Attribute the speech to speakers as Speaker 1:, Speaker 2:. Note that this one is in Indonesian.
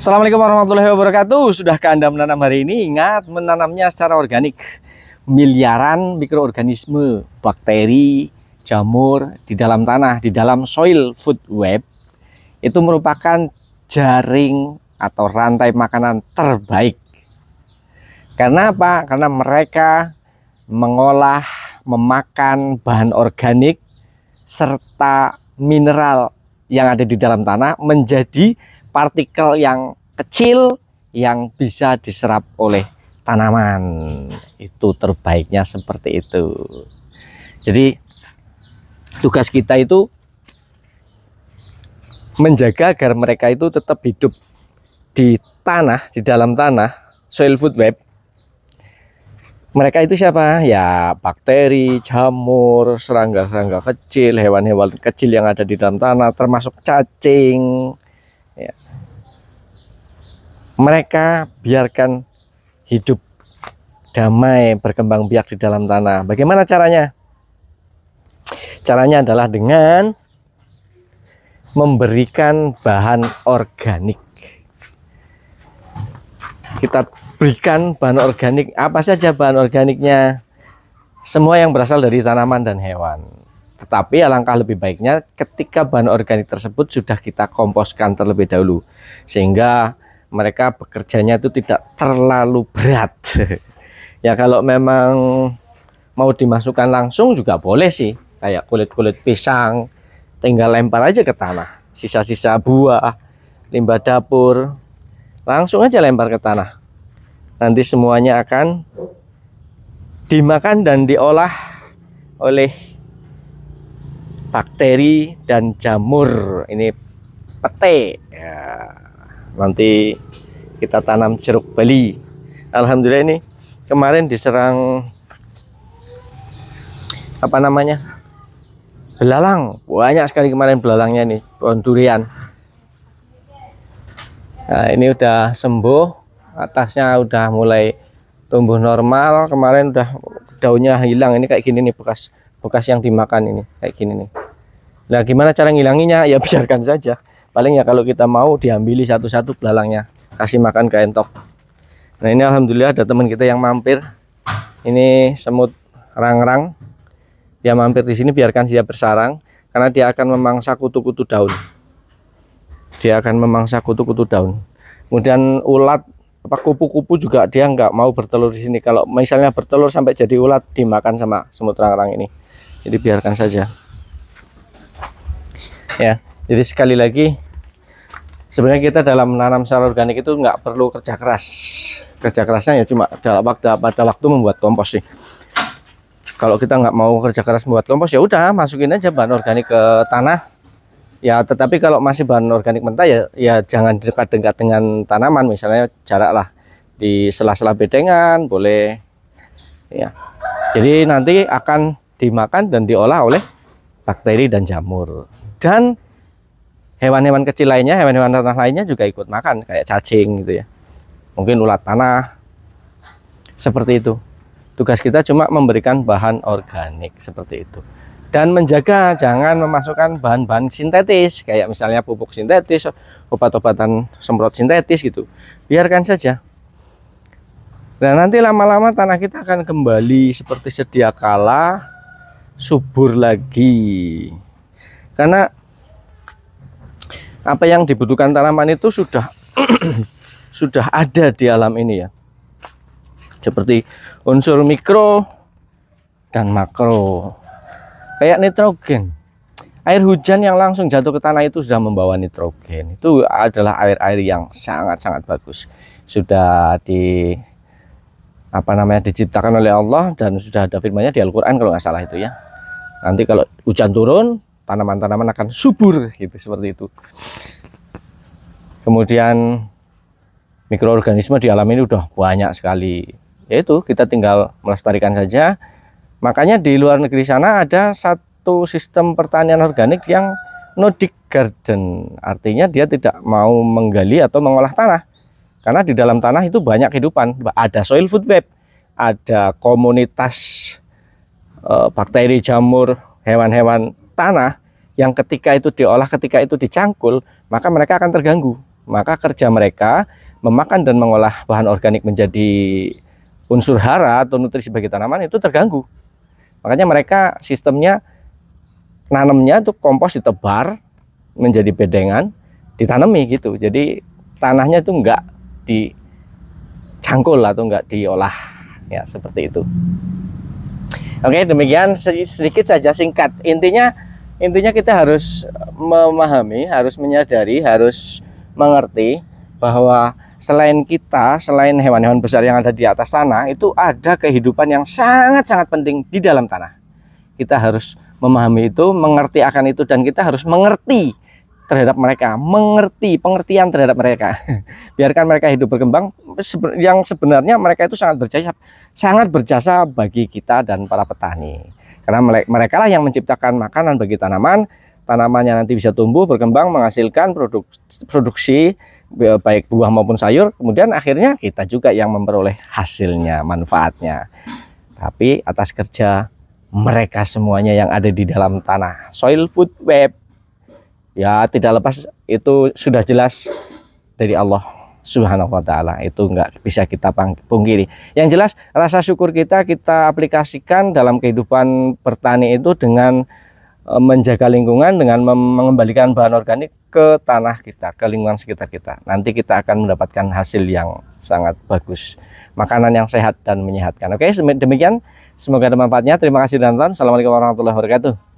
Speaker 1: Assalamualaikum warahmatullahi wabarakatuh. Sudahkah Anda menanam hari ini? Ingat, menanamnya secara organik. Miliaran mikroorganisme, bakteri, jamur di dalam tanah, di dalam soil food web, itu merupakan jaring atau rantai makanan terbaik. Karena apa? Karena mereka mengolah, memakan bahan organik serta mineral yang ada di dalam tanah menjadi partikel yang kecil yang bisa diserap oleh tanaman. Itu terbaiknya seperti itu. Jadi tugas kita itu menjaga agar mereka itu tetap hidup di tanah, di dalam tanah, soil food web. Mereka itu siapa? Ya bakteri, jamur, serangga-serangga kecil, hewan-hewan kecil yang ada di dalam tanah, termasuk cacing. Ya. Mereka biarkan hidup damai, berkembang biak di dalam tanah. Bagaimana caranya? Caranya adalah dengan memberikan bahan organik. Kita berikan bahan organik. Apa saja bahan organiknya? Semua yang berasal dari tanaman dan hewan. Tetapi alangkah lebih baiknya ketika bahan organik tersebut sudah kita komposkan terlebih dahulu, sehingga mereka bekerjanya itu tidak terlalu berat. Ya kalau memang mau dimasukkan langsung juga boleh sih, kayak kulit-kulit pisang, tinggal lempar aja ke tanah. Sisa-sisa buah, limbah dapur, langsung aja lempar ke tanah. Nanti semuanya akan dimakan dan diolah oleh bakteri dan jamur. Ini pete ya. Nanti kita tanam jeruk Bali. Alhamdulillah ini kemarin diserang apa namanya, belalang. Banyak sekali kemarin belalangnya nih, pohon durian. Nah ini udah sembuh, atasnya udah mulai tumbuh normal. Kemarin udah daunnya hilang. Ini kayak gini nih, bekas yang dimakan ini kayak gini nih. Nah gimana cara ngilanginya? Ya biarkan saja. Paling ya kalau kita mau diambili satu-satu belalangnya, kasih makan ke entok. Nah ini alhamdulillah ada teman kita yang mampir. Ini semut rang-rang. Dia mampir di sini, biarkan dia bersarang karena dia akan memangsa kutu-kutu daun. Dia akan memangsa kutu-kutu daun. Kemudian ulat apa kupu-kupu juga dia nggak mau bertelur di sini. Kalau misalnya bertelur sampai jadi ulat, dimakan sama semut rang-rang ini. Jadi biarkan saja. Ya, jadi sekali lagi sebenarnya kita dalam menanam secara organik itu nggak perlu kerja keras. Kerja kerasnya ya cuma pada waktu membuat kompos sih. Kalau kita nggak mau kerja keras membuat kompos, ya udah masukin aja bahan organik ke tanah. Ya tetapi kalau masih bahan organik mentah ya jangan dekat-dekat dengan tanaman. Misalnya jaraklah di sela-sela bedengan boleh. Ya. Jadi nanti akan dimakan dan diolah oleh bakteri dan jamur. Dan hewan-hewan kecil lainnya, hewan-hewan tanah lainnya juga ikut makan, kayak cacing gitu ya. Mungkin ulat tanah. Seperti itu. Tugas kita cuma memberikan bahan organik seperti itu. Dan menjaga jangan memasukkan bahan-bahan sintetis, kayak misalnya pupuk sintetis, obat-obatan semprot sintetis gitu. Biarkan saja. Dan nanti lama-lama tanah kita akan kembali seperti sedia kala, subur lagi. Karena apa yang dibutuhkan tanaman itu sudah sudah ada di alam ini ya. Seperti unsur mikro dan makro. Kayak nitrogen. Air hujan yang langsung jatuh ke tanah itu sudah membawa nitrogen. Itu adalah air-air yang sangat-sangat bagus. Sudah diciptakan oleh Allah dan sudah ada firman-Nya di Al-Qur'an kalau nggak salah itu ya. Nanti kalau hujan turun, tanaman-tanaman akan subur gitu, seperti itu. Kemudian mikroorganisme di alam ini udah banyak sekali. Yaitu kita tinggal melestarikan saja. Makanya di luar negeri sana ada satu sistem pertanian organik yang no-dig garden. Artinya dia tidak mau menggali atau mengolah tanah. Karena di dalam tanah itu banyak kehidupan. Ada soil food web, ada komunitas bakteri, jamur, hewan-hewan tanah yang ketika itu diolah, ketika itu dicangkul, maka mereka akan terganggu. maka kerja mereka memakan dan mengolah bahan organik menjadi unsur hara atau nutrisi bagi tanaman itu terganggu. Makanya mereka sistemnya nanamnya itu kompos ditebar menjadi bedengan, ditanami gitu. Jadi tanahnya itu enggak dicangkul atau enggak diolah, ya seperti itu. Oke, demikian sedikit saja singkat. Intinya kita harus memahami, harus menyadari, harus mengerti bahwa selain kita, selain hewan-hewan besar yang ada di atas tanah, itu ada kehidupan yang sangat-sangat penting di dalam tanah. Kita harus memahami itu, mengerti akan itu, dan kita harus mengerti terhadap mereka, pengertian terhadap mereka. Biarkan mereka hidup berkembang, yang sebenarnya mereka itu sangat berjasa bagi kita dan para petani. Karena mereka lah yang menciptakan makanan bagi tanaman, tanamannya nanti bisa tumbuh, berkembang, menghasilkan produksi baik buah maupun sayur, kemudian akhirnya kita juga yang memperoleh hasilnya, manfaatnya. Tapi atas kerja mereka semuanya yang ada di dalam tanah. Soil food web, ya tidak lepas, itu sudah jelas dari Allah Subhanahu wa ta'ala, itu nggak bisa kita pungkiri. Yang jelas rasa syukur kita aplikasikan dalam kehidupan bertani itu dengan menjaga lingkungan, dengan mengembalikan bahan organik ke tanah kita, ke lingkungan sekitar kita. Nanti kita akan mendapatkan hasil yang sangat bagus, makanan yang sehat dan menyehatkan. Oke, demikian, semoga ada manfaatnya. Terima kasih dan tonton. Assalamualaikum warahmatullahi wabarakatuh.